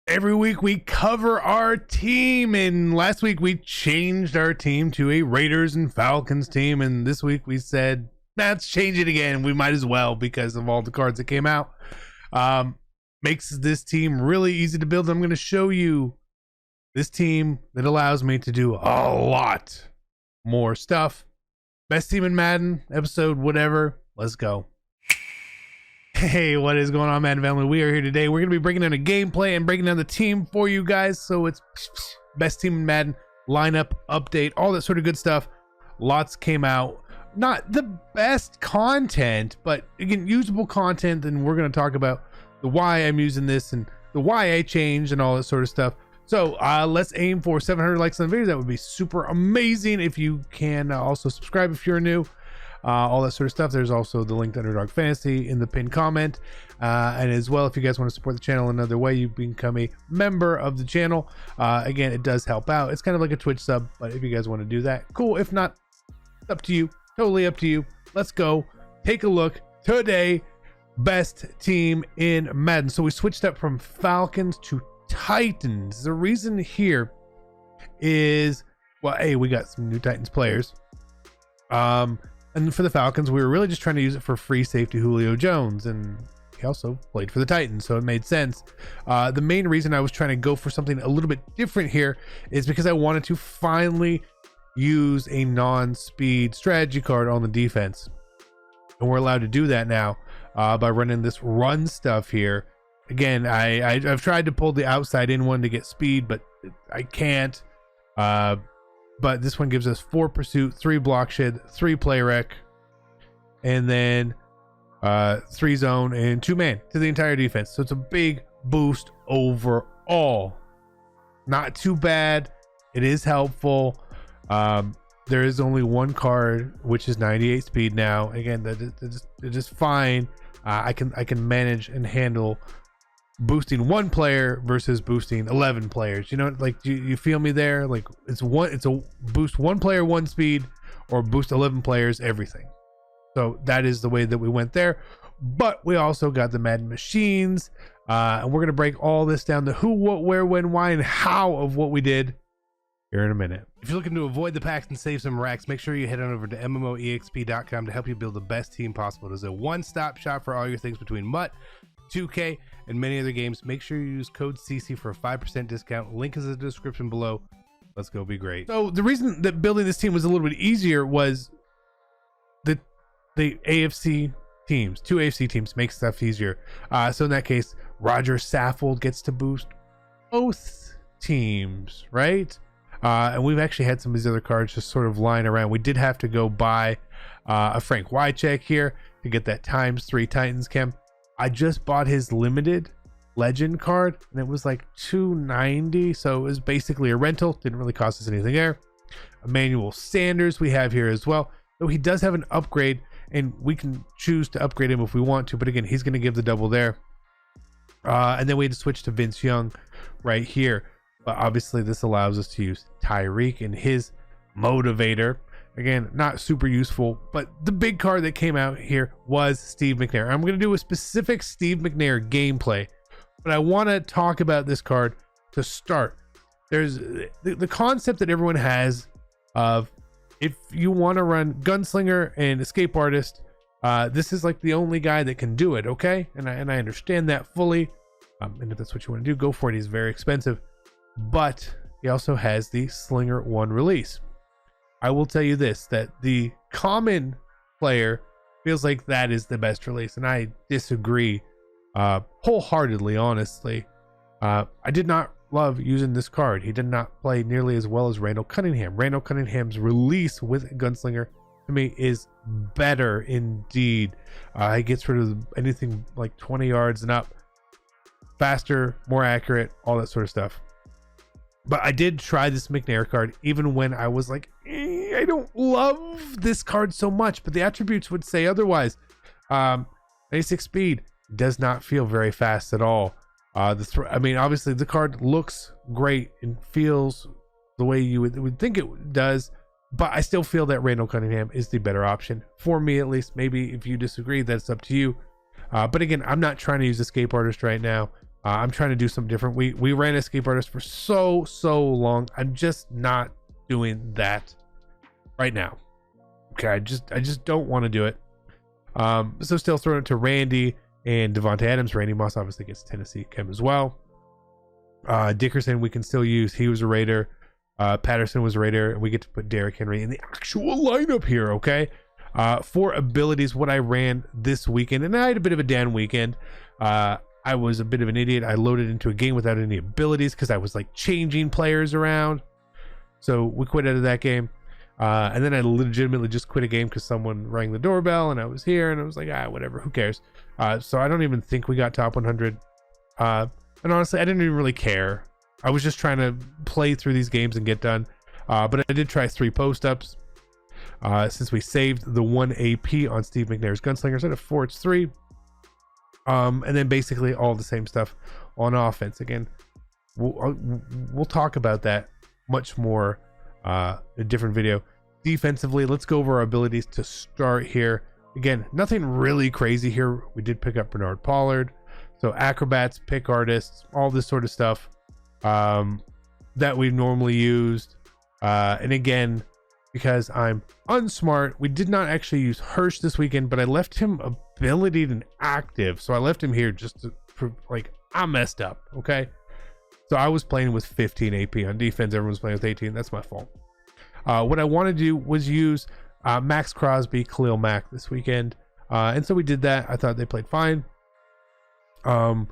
Every week we cover our team, and last week we changed our team to a Raiders and Falcons team, and this week we said, let's change it again. We might as well because of all the cards that came out. Makes this team really easy to build. I'm going to show you this team that allows me to do a lot more stuff. Best team in Madden, episode whatever. Let's go. Hey, what is going on, Madden family? We are here today. We're going to be breaking down a gameplay and breaking down the team for you guys. So it's best team in Madden, lineup, update, all that sort of good stuff. Lots came out. Not the best content, but again, usable content. And we're going to talk about the why I'm using this and the why I changed and all that sort of stuff. So let's aim for 700 likes on the video. That would be super amazing. If you can also subscribe if you're new. All that sort of stuff. There's also the link to Underdog Fantasy in the pinned comment, and as well, if you guys want to support the channel another way, you become a member of the channel. Again, it does help out. It's kind of like a Twitch sub, but if you guys want to do that, cool. If not, it's up to you. Totally up to you. Let's go take a look today. Best team in Madden. So we switched up from Falcons to Titans. The reason here is, well, hey, we got some new Titans players. And for the Falcons, we were really just trying to use it for free safety Julio Jones, and he also played for the Titans, so it made sense. The main reason I was trying to go for something a little bit different here is because I wanted to finally use a non-speed strategy card on the defense, and we're allowed to do that now by running this run stuff here. Again, I've tried to pull the outside in one to get speed, but I can't. But this one gives us 4 pursuit, 3 block shed, 3 play rec, and then 3 zone and 2 man to the entire defense. So it's a big boost overall. Not too bad. It is helpful. There is only one card, which is 98 speed now. Again, that is fine. I can manage and handle boosting 1 player versus boosting 11 players. You know, like, you feel me there? Like, it's a boost 1 player 1 speed, or boost 11 players everything. So that is the way that we went there. But we also got the Madden machines, and we're gonna break all this down, the who, what, where, when, why, and how of what we did here in a minute. If you're looking to avoid the packs and save some racks, make sure you head on over to MMOEXP.com to help you build the best team possible. It is a one-stop shop for all your things between MUT, 2K, and many other games. Make sure you use code CC for a 5% discount. Link is in the description below. Let's go be great. So the reason that building this team was a little bit easier was the AFC teams, 2 AFC teams make stuff easier. So in that case, Roger Saffold gets to boost both teams, right? And we've actually had some of these other cards just sort of lying around. We did have to go buy a Frank Wycheck here to get that ×3 Titans chem. I just bought his limited legend card, and it was like $290, so it was basically a rental. Didn't really cost us anything there. Emmanuel Sanders we have here as well, though he does have an upgrade, and we can choose to upgrade him if we want to, but again, he's going to give the double there. And then we had to switch to Vince Young right here, but obviously this allows us to use Tyreek and his motivator. Again, not super useful, but the big card that came out here was Steve McNair. I'm going to do a specific Steve McNair gameplay, but I want to talk about this card to start. There's the concept that everyone has of, if you want to run Gunslinger and Escape Artist, this is like the only guy that can do it, okay? And I understand that fully. And if that's what you want to do, go for it. He's very expensive. But he also has the Slinger 1 release. I will tell you this, that the common player feels like that is the best release, and I disagree wholeheartedly, honestly. I did not love using this card. He did not play nearly as well as Randall Cunningham. Randall Cunningham's release with Gunslinger, to me, is better indeed. He gets rid of anything like 20 yards and up. Faster, more accurate, all that sort of stuff. But I did try this McNair card, even when I was like, I don't love this card so much, but the attributes would say otherwise. 96 speed does not feel very fast at all. I mean, obviously the card looks great and feels the way you would think it does, but I still feel that Randall Cunningham is the better option for me, at least. Maybe if you disagree, that's up to you. But again, I'm not trying to use Escape Artist right now. I'm trying to do something different. We ran escape artist for so long. I'm just not doing that right now. Okay, I just don't want to do it. So still throwing it to Randy and Devontae Adams. Randy Moss obviously gets Tennessee Chem as well. Dickerson we can still use. He was a Raider. Patterson was a Raider, and we get to put Derrick Henry in the actual lineup here. Okay. For abilities, what I ran this weekend, and I had a bit of a down weekend. I was a bit of an idiot. I loaded into a game without any abilities because I was like changing players around. So we quit out of that game. And then I legitimately just quit a game because someone rang the doorbell and I was here and I was like, whatever, who cares? So I don't even think we got top 100. And honestly, I didn't even really care. I was just trying to play through these games and get done. But I did try 3 post-ups. Since we saved the 1 AP on Steve McNair's Gunslinger, instead of 4, it's 3. And then basically all the same stuff on offense. Again, we'll talk about that much more a different video. Defensively, let's go over our abilities to start here. Again, nothing really crazy here. We did pick up Bernard Pollard. So acrobats, pick artists, all this sort of stuff that we've normally used. And again, because I'm unsmart, we did not actually use Hirsch this weekend, but I left him ability and active. So I left him here just to prove, like, I messed up. Okay. So I was playing with 15 AP on defense. Everyone's playing with 18. That's my fault. What I want to do was use Max Crosby, Khalil Mack this weekend. And so we did that. I thought they played fine. And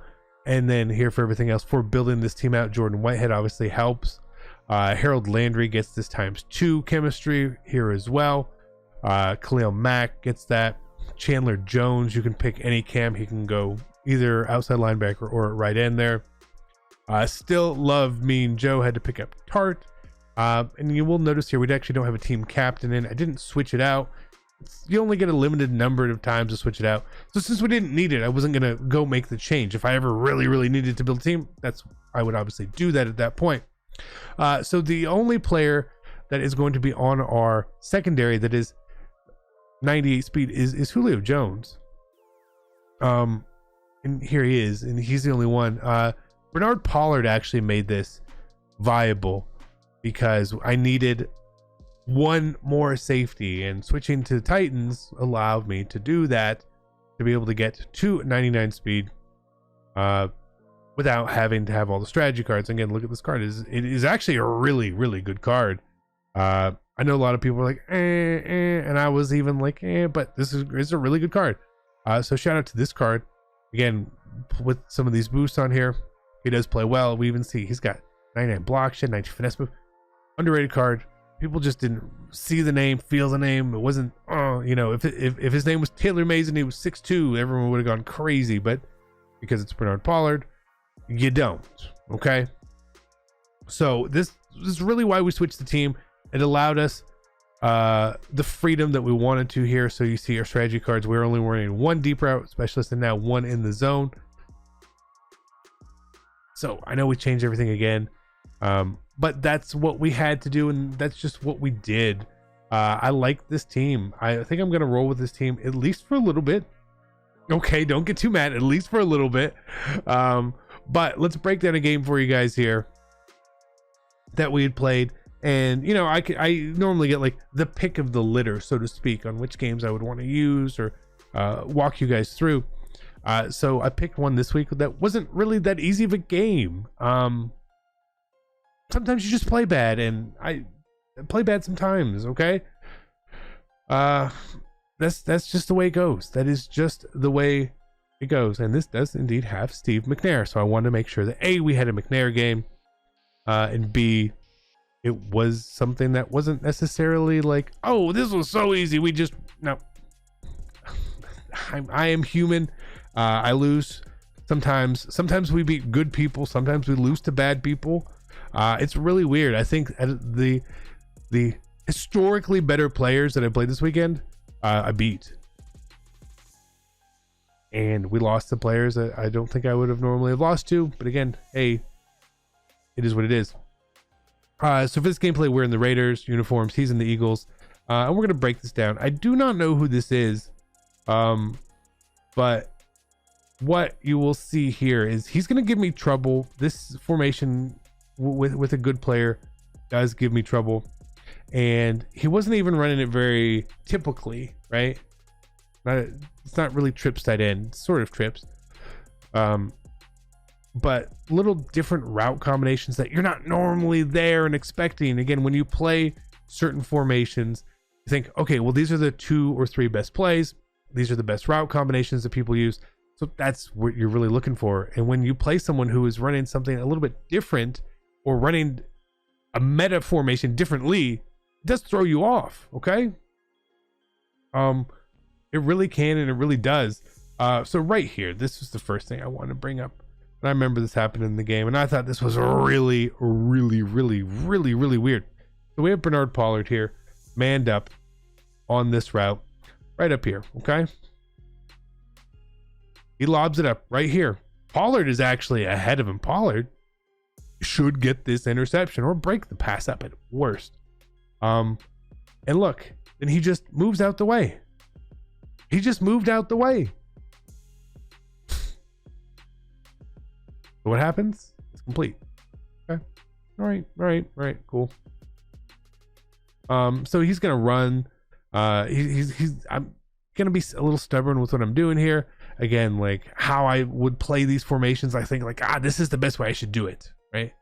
then here for everything else for building this team out, Jordan Whitehead obviously helps. Harold Landry gets this ×2 chemistry here as well. Khalil Mack gets that. Chandler Jones, you can pick any cam. He can go either outside linebacker or at right end there. Still love Mean Joe had to pick up Tart. And you will notice here we actually don't have a team captain in. I didn't switch it out. You only get a limited number of times to switch it out. So since we didn't need it, I wasn't going to go make the change. If I ever really needed to build a team, I would obviously do that at that point. So the only player that is going to be on our secondary that is 98 speed is Julio Jones. And here he is, and he's the only one. Bernard Pollard actually made this viable because I needed one more safety, and switching to the Titans allowed me to do that, to be able to get to 99 speed without having to have all the strategy cards. Again, look at this card. It is actually a really good card. I know a lot of people are like, and I was even like, but this is a really good card. So shout out to this card. Again, with some of these boosts on here, he does play well. We even see he's got 99 block shed, 90 finesse move. Underrated card. People just didn't see the name, feel the name. It wasn't, if his name was Taylor Mays and he was 6'2", everyone would have gone crazy. But because it's Bernard Pollard, you don't. Okay. So this is really why we switched the team. It allowed us the freedom that we wanted to here. So you see our strategy cards. We're only running 1 deep route specialist and now 1 in the zone. So I know we changed everything again. But that's what we had to do, and that's just what we did. I like this team. I think I'm going to roll with this team at least for a little bit. Okay, don't get too mad. At least for a little bit. But let's break down a game for you guys here that we had played. And, I normally get like the pick of the litter, so to speak, on which games I would want to use or walk you guys through. So I picked one this week that wasn't really that easy of a game. Sometimes you just play bad, and I play bad sometimes. Okay. That's just the way it goes. That is just the way it goes. And this does indeed have Steve McNair. So I wanted to make sure that A, we had a McNair game, and B, it was something that wasn't necessarily like, oh, this was so easy. No, I am human. I lose sometimes we beat good people. Sometimes we lose to bad people. It's really weird. I think the historically better players that I played this weekend, I beat. And we lost to players that I don't think I would have normally have lost to. But again, hey, it is what it is. So for this gameplay, we're in the Raiders uniforms. He's in the Eagles. And we're going to break this down. I do not know who this is. But what you will see here is he's going to give me trouble. This formation with a good player does give me trouble. And he wasn't even running it very typically, right? It's not really trips tight end, sort of trips. But little different route combinations that you're not normally there and expecting. Again, when you play certain formations, you think, okay, well, these are the 2 or 3 best plays. These are the best route combinations that people use. So that's what you're really looking for. And when you play someone who is running something a little bit different or running a meta formation differently, it does throw you off. Okay. It really can, and it really does. So right here, this was the first thing I wanted to bring up. And I remember this happened in the game, and I thought this was really, really, really, really, really weird. So we have Bernard Pollard here, manned up on this route, right up here, okay? He lobs it up right here. Pollard is actually ahead of him. Pollard should get this interception or break the pass up at worst. And look, and he just moves out the way. He just moved out the way. What happens? It's complete. Okay. All right, cool. So he's gonna run. I'm gonna be a little stubborn with what I'm doing here. Again, like how I would play these formations, I think like, this is the best way I should do it, right?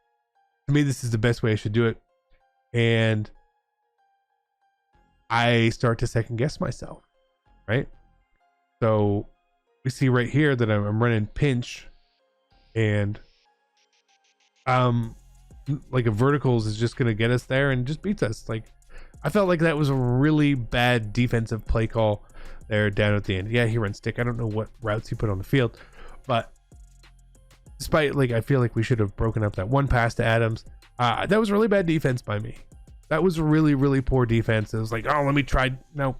To me, this is the best way I should do it. And I start to second guess myself, right? So we see right here that I'm running pinch, and like a verticals is just gonna get us there and just beats us. Like, I felt like that was a really bad defensive play call there down at the end. Yeah, he runs stick. I don't know what routes he put on the field, but despite, like, I feel like we should have broken up that one pass to Adams. That was really bad defense by me. That was really, really poor defense. It was like, let me try. No,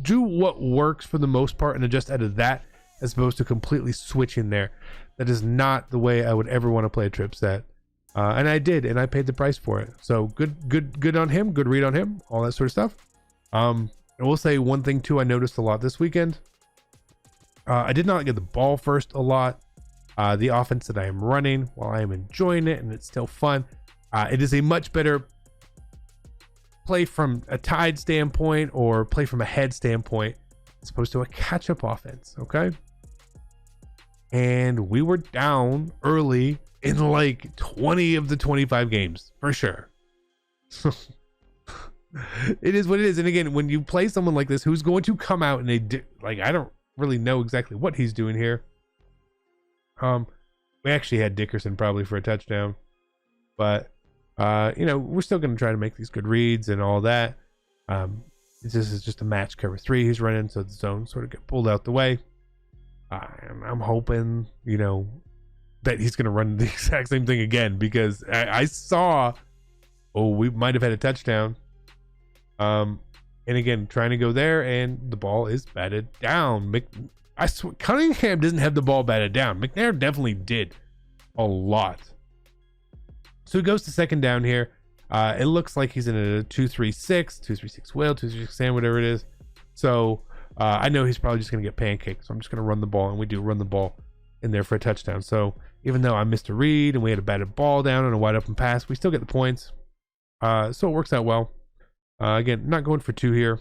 do what works for the most part and adjust out of that, as opposed to completely switching there. That is not the way I would ever want to play a trip set. And I did, and I paid the price for it. So good on him, good read on him, all that sort of stuff. I will say one thing too, I noticed a lot this weekend. I did not get the ball first a lot. The offense that I am running, while I am enjoying it and it's still fun, it is a much better play from a tied standpoint or play from a head standpoint as opposed to a catch-up offense, okay? And we were down early in like 20 of the 25 games, for sure. It is what it is. And again, when you play someone like this who's going to come out and I don't really know exactly what he's doing here. We actually had Dickerson probably for a touchdown, but we're still going to try to make these good reads and all that. This is just a match cover 3 he's running, so the zone sort of get pulled out the way. I'm hoping, that he's going to run the exact same thing again, because I saw, we might have had a touchdown. And again, trying to go there, and the ball is batted down. I swear, Cunningham doesn't have the ball batted down. McNair definitely did a lot. So he goes to second down here. It looks like he's in a 2-3-6 whale, 2-3-6 sand, whatever it is. So I know he's probably just going to get pancaked. So I'm just going to run the ball, and we do run the ball in there for a touchdown. So even though I missed a read and we had a batted ball down and a wide open pass, we still get the points. So it works out well. Again, not going for 2 here.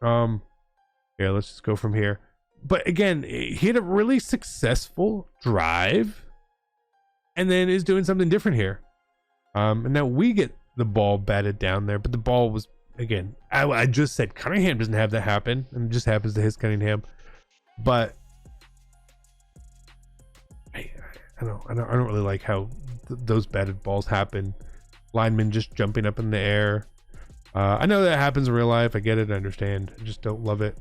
Yeah, let's just go from here. But again, he had a really successful drive and then is doing something different here. And now we get the ball batted down there, but the ball was, again, I just said Cunningham doesn't have that happen, and it just happens to his Cunningham. But I don't really like how those batted balls happen. Linemen just jumping up in the air. I know that happens in real life. I get it. I understand. I just don't love it.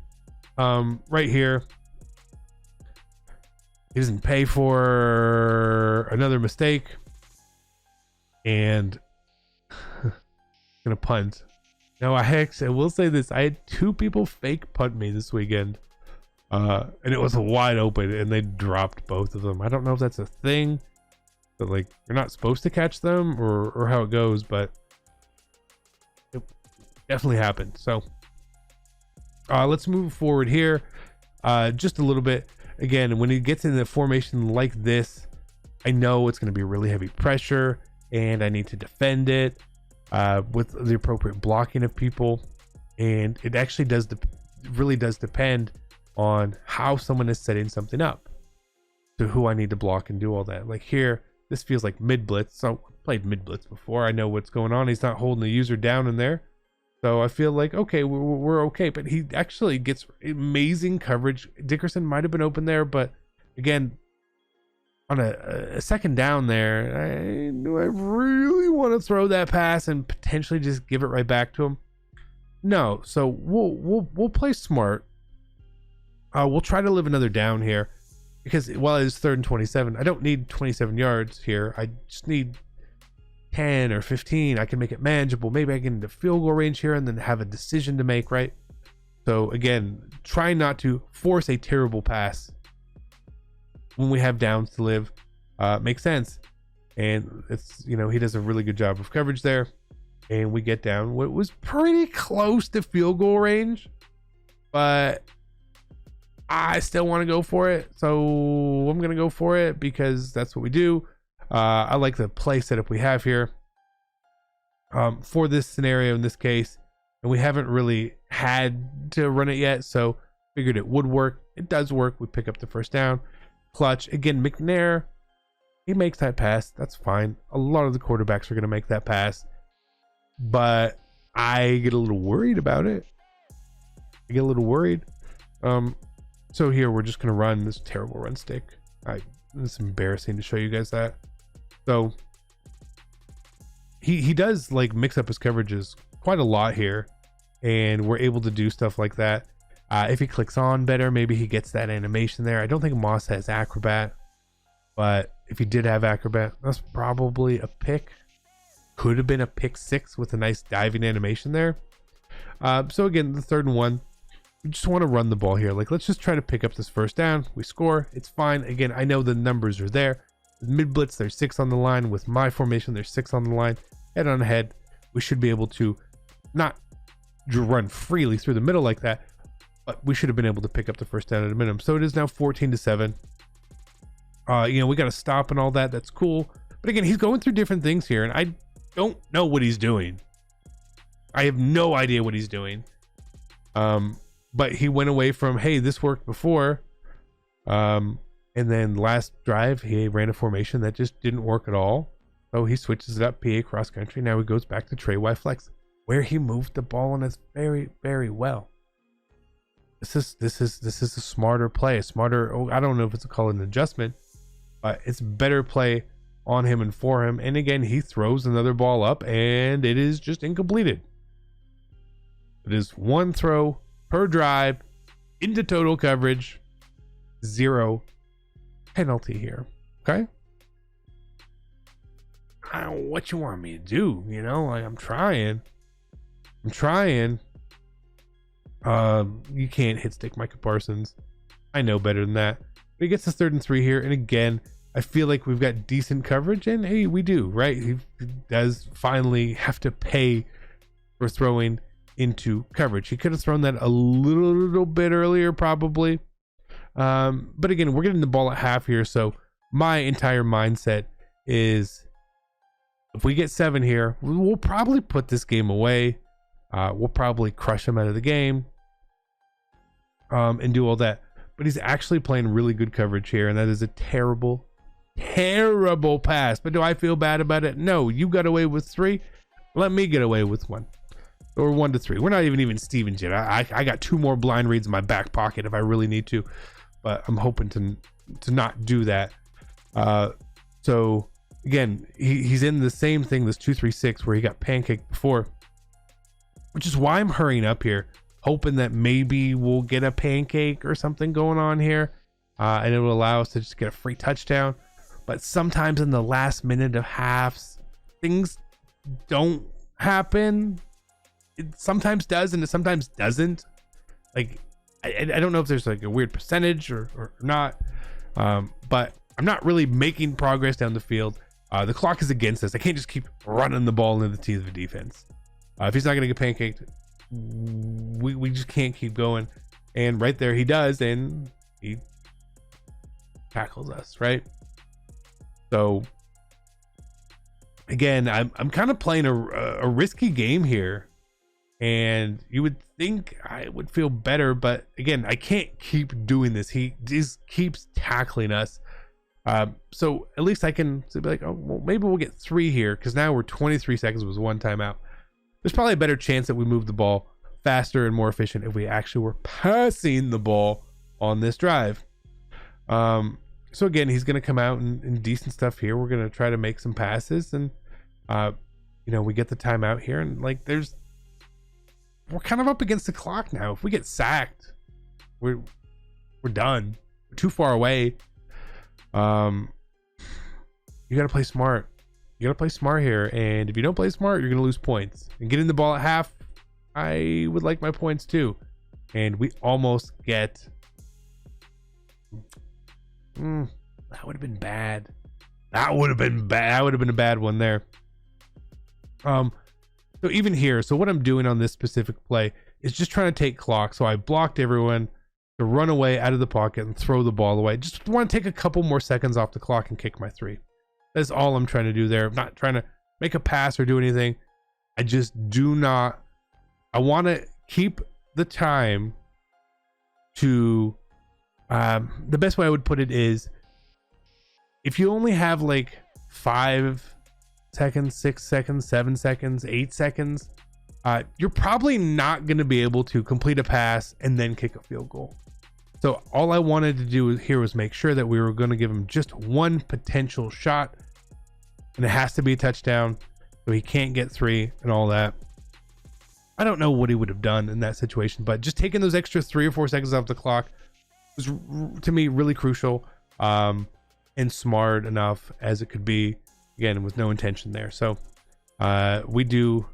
Right here, he doesn't pay for another mistake, and gonna punt. Now I will say this: I had 2 people fake punt me this weekend, and it was wide open, and they dropped both of them. I don't know if that's a thing, but like, you're not supposed to catch them, or how it goes, but it definitely happened. So let's move forward here. just a little bit. Again, when he gets in the formation like this, I know it's going to be really heavy pressure and I need to defend it with the appropriate blocking of people. And it actually really does depend on how someone is setting something up to who I need to block and do all that. Like here, this feels like mid blitz. So I played mid blitz before. I know what's going on. He's not holding the user down in there. So I feel like, okay, we're okay. But he actually gets amazing coverage. Dickerson might have been open there, but again, on a second down there, do I really want to throw that pass and potentially just give it right back to him? No. So we'll play smart. We'll try to live another down here, because while it is 3rd and 27, I don't need 27 yards here. I just need 10 or 15. I can make it manageable. Maybe I get into field goal range here and then have a decision to make, right? So again, try not to force a terrible pass when we have downs to live. Makes sense. And it's, you know, he does a really good job of coverage there. And we get down what was pretty close to field goal range, but I still want to go for it. So I'm going to go for it because that's what we do. I like the play setup we have here for this scenario in this case. And we haven't really had to run it yet, so figured it would work. It does work. We pick up the first down. Clutch. Again, McNair, he makes that pass. That's fine. A lot of the quarterbacks are going to make that pass. But I get a little worried about it. I get a little worried. So here we're just going to run this terrible run stick. It's embarrassing to show you guys that. So he does like mix up his coverages quite a lot here, and we're able to do stuff like that. If he clicks on better, maybe he gets that animation there. I don't think Moss has Acrobat, but if he did have Acrobat, that's probably a pick. Could have been a pick 6 with a nice diving animation there. So again, the 3rd and 1. We just want to run the ball here. Like, let's just try to pick up this first down. We score. It's fine. Again, I know the numbers are there. Mid blitz, there's 6 on the line. With my formation, there's 6 on the line. Head on ahead. We should be able to not run freely through the middle like that, but we should have been able to pick up the first down at a minimum. So it is now 14-7. You know, we got to stop and all that. That's cool. But again, he's going through different things here, and I don't know what he's doing. I have no idea what he's doing. But he went away from, hey, this worked before. And then last drive, he ran a formation that just didn't work at all. So he switches it up, PA cross country. Now he goes back to Trey Y flex, where he moved the ball on us very, very well. This is a smarter play, a smarter. I don't know if it's called an adjustment, but it's better play on him and for him. And again, he throws another ball up, and it is just incompleted. It is one throw per drive into total coverage, 0 penalty here. Okay. What you want me to do? You know, like I'm trying. You can't hit stick Micah Parsons. I know better than that. But he gets the 3rd and 3 here. And again, I feel like we've got decent coverage, and hey, we do, right? He does finally have to pay for throwing into coverage. He could have thrown that a little bit earlier, probably. But again, we're getting the ball at half here. So my entire mindset is, if we get 7 here, we'll probably put this game away. We'll probably crush him out of the game, and do all that. But he's actually playing really good coverage here, and that is a terrible pass. But do I feel bad about it? No. You got away with 3. Let me get away with 1. Or 1-3. We're not even Stevens yet. I got 2 more blind reads in my back pocket if I really need to, but I'm hoping to not do that. So again, he's in the same thing, this 2-3-6, where he got pancaked before, which is why I'm hurrying up here, hoping that maybe we'll get a pancake or something going on here, and it will allow us to just get a free touchdown. But sometimes in the last minute of halves, things don't happen. It sometimes does, and it sometimes doesn't. Like, I don't know if there's like a weird percentage or not, but I'm not really making progress down the field. The clock is against us. I can't just keep running the ball into the teeth of the defense. If he's not going to get pancaked, we just can't keep going. And right there he does, and he tackles us, right? So again, I'm kind of playing a risky game here, and you would think I would feel better, but again, I can't keep doing this. He just keeps tackling us. So at least I can be like, oh, well, maybe we'll get 3 here, because now we're 23 seconds was 1 timeout. There's probably a better chance that we move the ball faster and more efficient if we actually were passing the ball on this drive. So again, he's going to come out in decent stuff here. We're going to try to make some passes, and we get the timeout here, and like we're kind of up against the clock now. If we get sacked, we're done. We're too far away. You got to play smart. You got to play smart here, and if you don't play smart, you're going to lose points. And getting the ball at half, I would like my points too. And we almost get that would have been bad. That would have been bad. That would have been a bad one there. So even here, so what I'm doing on this specific play is just trying to take clock. So I blocked everyone to run away out of the pocket and throw the ball away. Just want to take a couple more seconds off the clock and kick my 3. That's all I'm trying to do there. I'm not trying to make a pass or do anything. I just do not. I want to keep the time to the best way I would put it is, if you only have like 5 seconds, 6 seconds, 7 seconds, 8 seconds, you're probably not going to be able to complete a pass and then kick a field goal. So all I wanted to do here was make sure that we were going to give him just 1 potential shot, and it has to be a touchdown, so he can't get 3 and all that. I don't know what he would have done in that situation, but just taking those extra 3 or 4 seconds off the clock was, to me, really crucial, and smart enough as it could be, again, with no intention there. So we do,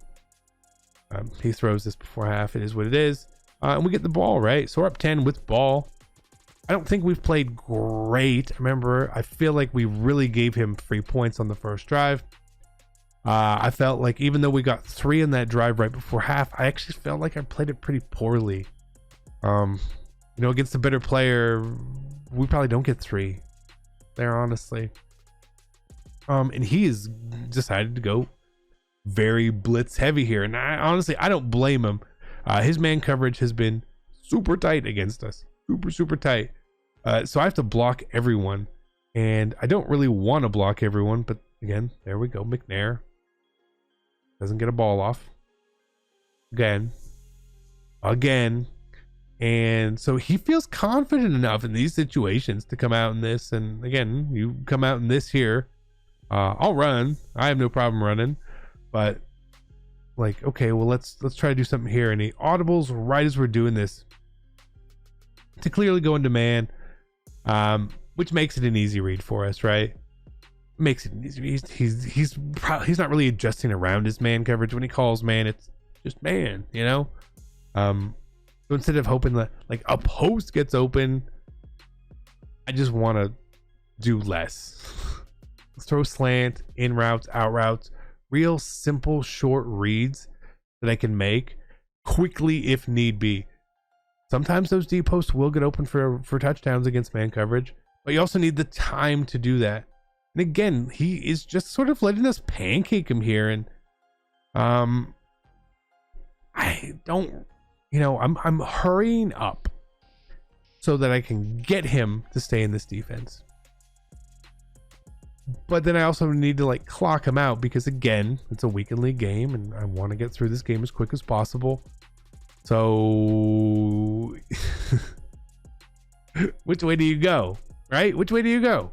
he throws this before half. It is what it is, and we get the ball, right? So we're up 10 with ball. I don't think we've played great. Remember, I feel like we really gave him 3 points on the first drive. I felt like even though we got 3 in that drive right before half, I actually felt like I played it pretty poorly. Against a better player, we probably don't get 3 there, honestly. And he has decided to go very blitz heavy here, and I don't blame him. His man coverage has been super tight against us, super tight. So I have to block everyone, and I don't really want to block everyone, but again, there we go. McNair doesn't get a ball off again, and so he feels confident enough in these situations to come out in this. And again, you come out in this here, I'll run. I have no problem running, but like, okay, well, let's try to do something here. And he audibles right as we're doing this to clearly go into man, which makes it an easy read for us, right? Makes it easy. He's not really adjusting around his man coverage. When he calls man, it's just man, So instead of hoping that like a post gets open, I just want to do less. Let's throw slant, in routes, out routes, real simple short reads that I can make quickly if need be. Sometimes those deep posts will get open for touchdowns against man coverage, but you also need the time to do that. And again, he is just sort of letting us pancake him here, and I don't, I'm hurrying up so that I can get him to stay in this defense. But then I also need to like clock him out, because again, it's a weekend league game and I want to get through this game as quick as possible. So which way do you go, right? Which way do you go?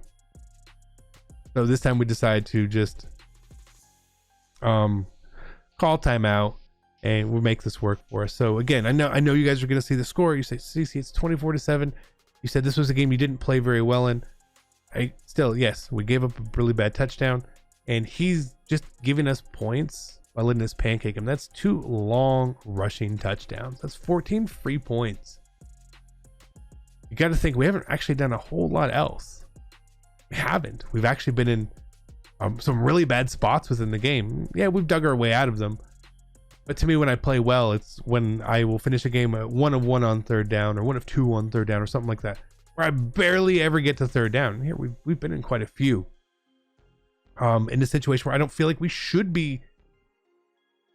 So this time we decide to just call timeout, and we'll make this work for us. So again, I know you guys are going to see the score. You say, CC, it's 24-7. You said this was a game you didn't play very well in. Yes, we gave up a really bad touchdown, and he's just giving us points by letting us pancake him. That's 2 long rushing touchdowns. That's 14 free points. You got to think, we haven't actually done a whole lot else. We haven't. We've actually been in some really bad spots within the game. Yeah, we've dug our way out of them, But to me, when I play well, it's when I will finish a game at 1 of 1 on third down, or 1 of 2 on third down, or something like that, where I barely ever get to third down. Here we've been in quite a few. In a situation where I don't feel like we should be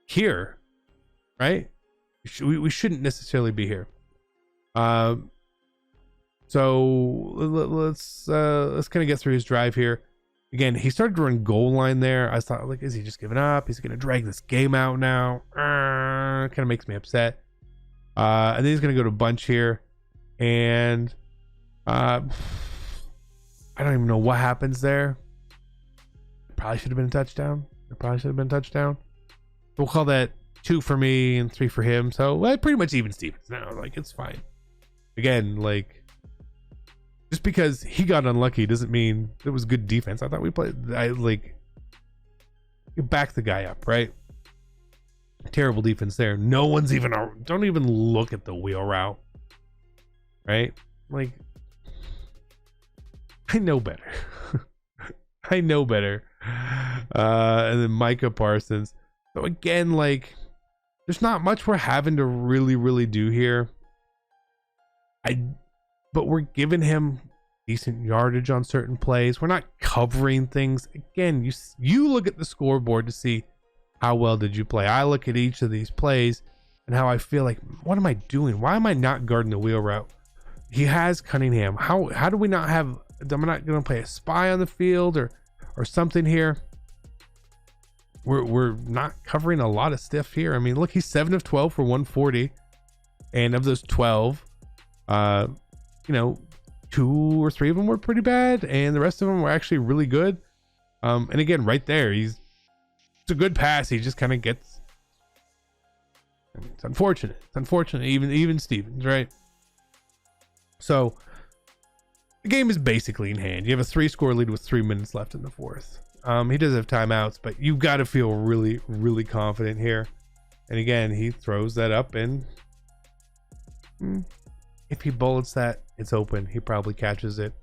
here, right? We shouldn't necessarily be here. So let's kind of get through his drive here. Again, he started to run goal line there. I thought, like, is he just giving up? He's gonna drag this game out now. Kind of makes me upset. And then he's gonna go to bunch here, and I don't even know what happens there. Probably should have been a touchdown. We'll call that 2 for me and 3 for him. So pretty much even Stevens now. Like, it's fine. Again, like, just because he got unlucky doesn't mean it was good defense. I thought we played. You back the guy up, right? Terrible defense there. No one's even. Don't even look at the wheel route, right? Like, I know better. I know better. And then Micah Parsons. So again, like, there's not much we're having to really do here. But we're giving him decent yardage on certain plays. We're not covering things. Again, you look at the scoreboard to see how well did you play. I look at each of these plays and how I feel like, what am I doing? Why am I not guarding the wheel route? He has Cunningham. How do we not have? I'm not going to play a spy on the field or something here. We're not covering a lot of stuff here. I mean, look, he's 7 of 12 for 140, and of those 12, 2 or 3 of them were pretty bad, and the rest of them were actually really good. And again, right there, it's a good pass. He just kind of gets. I mean, it's unfortunate. Even Stevens, right? So the game is basically in hand. You have a 3-score lead with 3 minutes left in the fourth. He does have timeouts, but you've got to feel really confident here. And again, he throws that up, and if he bullets that, it's open. He probably catches it.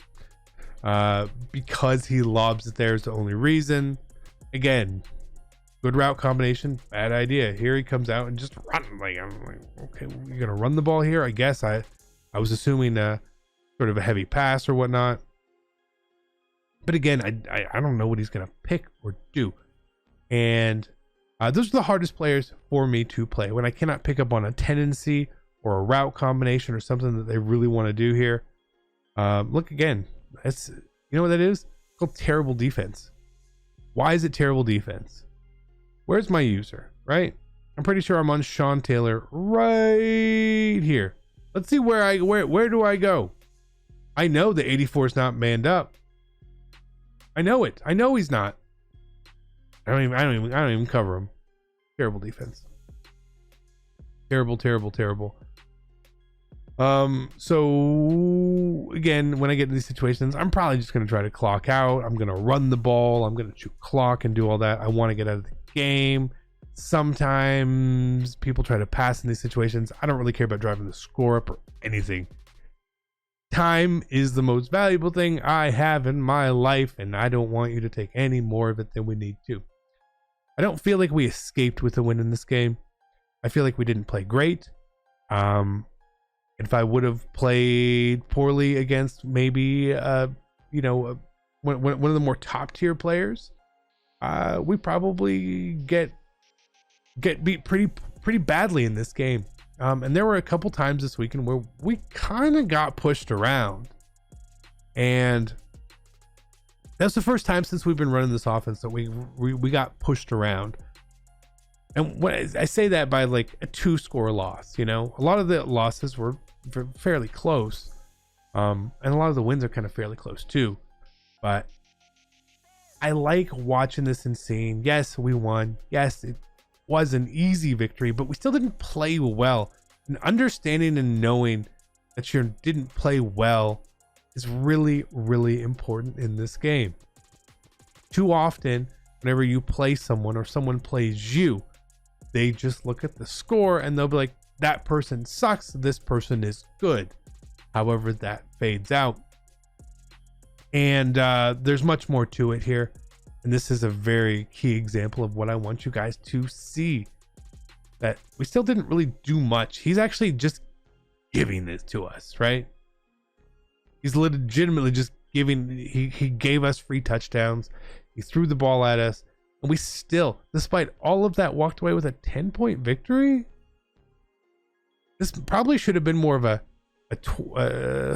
Because he lobs it there is the only reason. Again, good route combination, bad idea. Here he comes out and just run. Like, I'm like, okay, you're gonna run the ball here. I guess I was assuming sort of a heavy pass or whatnot. But again, I don't know what he's gonna pick or do. And those are the hardest players for me to play, when I cannot pick up on a tendency or a route combination or something that they really want to do here. Look again. That's, you know what that is? It's called terrible defense. Why is it terrible defense? Where's my user? Right? I'm pretty sure I'm on Sean Taylor right here. Let's see where do I go? I know the 84 is not manned up. I know it. I know he's not. I don't even cover him. Terrible defense. Terrible. So again, when I get in these situations, I'm probably just going to try to clock out. I'm going to run the ball. I'm going to shoot clock and do all that. I want to get out of the game. Sometimes people try to pass in these situations. I don't really care about driving the score up or anything. Time is the most valuable thing I have in my life, and I don't want you to take any more of it than we need to. I don't feel like we escaped with a win in this game. I feel like we didn't play great. If I would have played poorly against maybe one of the more top tier players, we probably get beat pretty badly in this game. And there were a couple times this weekend where we kind of got pushed around, and that's the first time since we've been running this offense that we got pushed around. And when I say that by like a 2-score loss, a lot of the losses were fairly close, and a lot of the wins are kind of fairly close too. But I like watching this and seeing, yes, we won. Yes, it was an easy victory, but we still didn't play well. And understanding and knowing that you didn't play well is really important in this game. Too often, whenever you play someone or someone plays you, they just look at the score and they'll be like, that person sucks, this person is good. However, that fades out. And there's much more to it here. And this is a very key example of what I want you guys to see. that we still didn't really do much. He's actually just giving this to us, right? He's legitimately just giving. He gave us free touchdowns. He threw the ball at us, and we still, despite all of that, walked away with a 10-point victory. This probably should have been more of a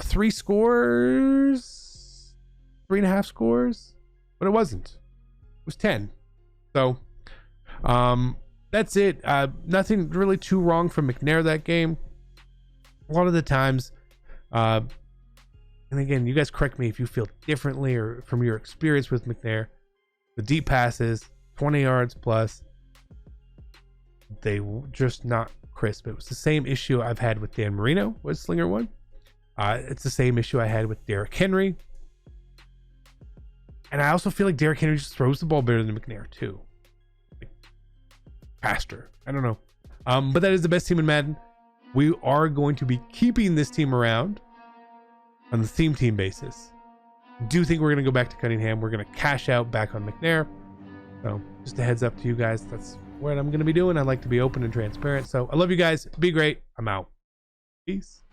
3 scores, 3.5 scores, but it wasn't. It was 10. So that's it. Nothing really too wrong from McNair that game. A lot of the times, and again, you guys correct me if you feel differently or from your experience with McNair, the deep passes, 20 yards plus, they were just not crisp. It was the same issue I've had with Dan Marino with Slinger One. It's the same issue I had with Derrick Henry. And I also feel like Derrick Henry just throws the ball better than McNair too. Like, faster. I don't know. But that is the best team in Madden. We are going to be keeping this team around on the theme team basis. I do think we're going to go back to Cunningham. We're going to cash out back on McNair. So just a heads up to you guys. That's what I'm going to be doing. I like to be open and transparent. So I love you guys. Be great. I'm out. Peace.